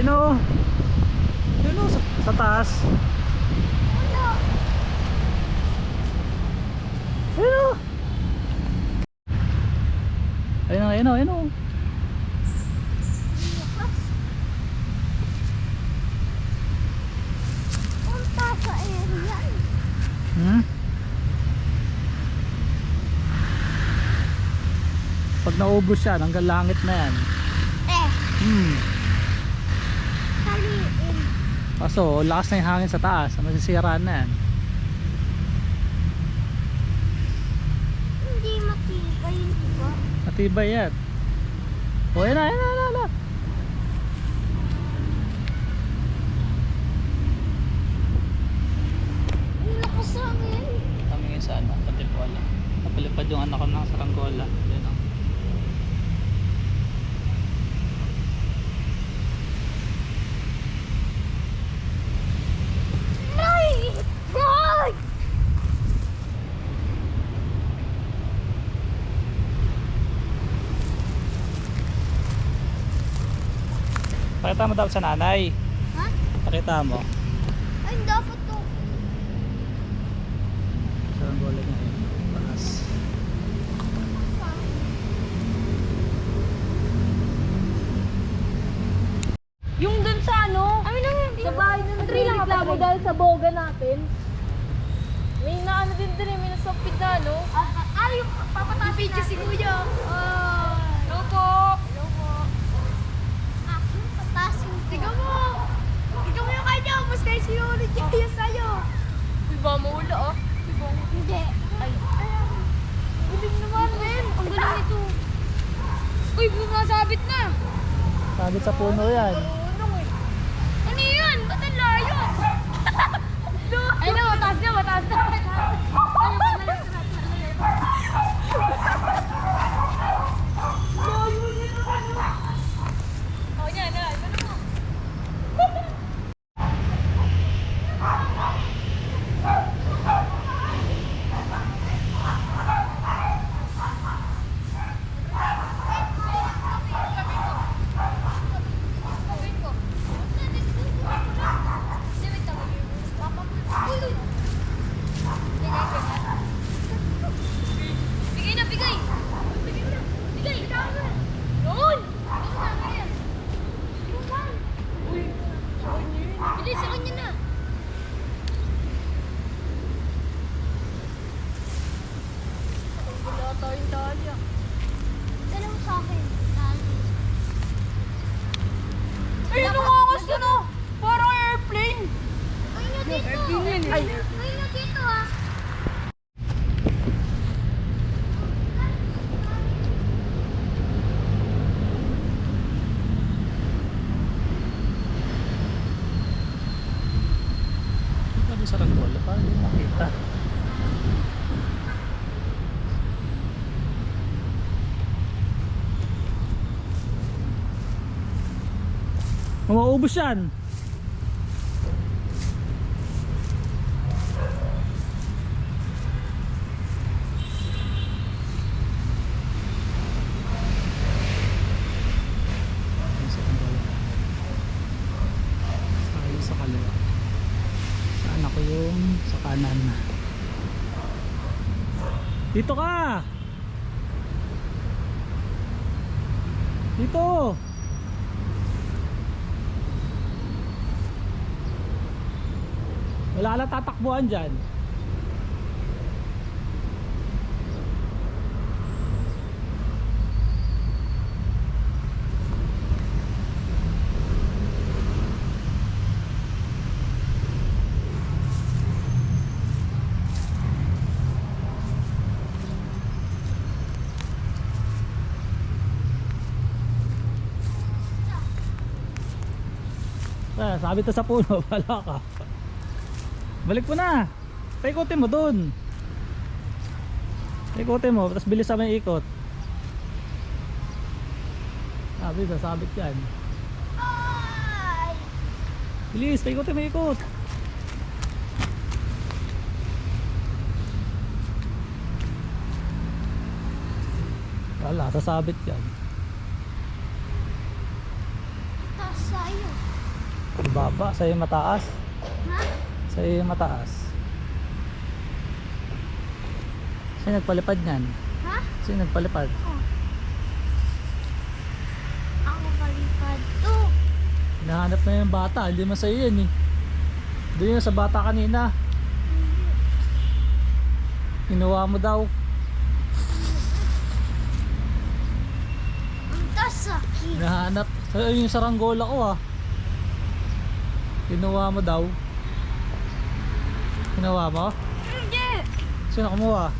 Yun o. Yun o, sa taas. Ayun o. Ayun o, ayun o, ayun o. Punta sa area. Pag naubos yan, hanggang langit na yan. Haliin. Kaso, lakas na yung hangin sa taas. Masisiraan na yan. Hindi matibay, diba? Matibay yan. O, yan na, yan na, yan na. Ang lakas hangin. Tumingin sa ano, Patipola. Napalipad yung anak ko ng saranggola. Yan o. Ay! Ay! Pakita mo dapat sa nanay. Ha? Pakita mo. Ay, dapat to. Saranggola niya yun. Taas. Yung dun sa ano, sa bahay na nagreklamo dahil sa boga natin. May naano din dun eh, may nasapit na ano. Yung papataas video si Kuya. Hello po. Hello po. Yung pataas yung Tignan mo. Tignan mo yung kanya. Mas kayo sinunod niya sa'yo. Uy, ba maula ah. Hindi. Ay, Galing naman, men. Ang galing nito. uy, bumasabit na. Sabit sa puno yan. Ano yun? Ba't ang layo? Ay na, mataas na, mataas na. Oh, yan na. Ano mo? Bigay na, bigay! Bigay mo na! Bigay! Noon! Bilis, sa kanya na! Wala tayong dali ah. Dala mo sa akin. Ay, nangangas ka na. Parang airplane. Ayun na dito! Airplane yan eh. Ay. Ayun na dito ah! Ito yung saranggola. Parang hindi makita. Maubos yan. Tayo sa kaliwa. Saan ako yung sa kanan? Dito ka! Dito! Wala lang tatakbuhan dyan. Sabi to sa puno, wala ka. Balik mo na. Paikutin mo dun. Paikutin mo, tapos bilis sa may ikot. Sabi, sasabit yan. Ay! Bilis, paikutin mo ikot. Wala, sasabit yan. Taas sa'yo. Baba, sa'yo mataas. Ha? Sa'yo mataas. Sino nagpalipad niyan? Ha? Sino nagpalipad? Ako palipad to. Hinahanap na yung bata, hindi man sa'yo yan eh. Doon yun sa bata kanina. Kinuha mo daw. Ang tasakit. Hinahanap. Ayun yung saranggola ko ah. Kinuha mo daw. Kinuha mo? Hindi. Sino kumuha?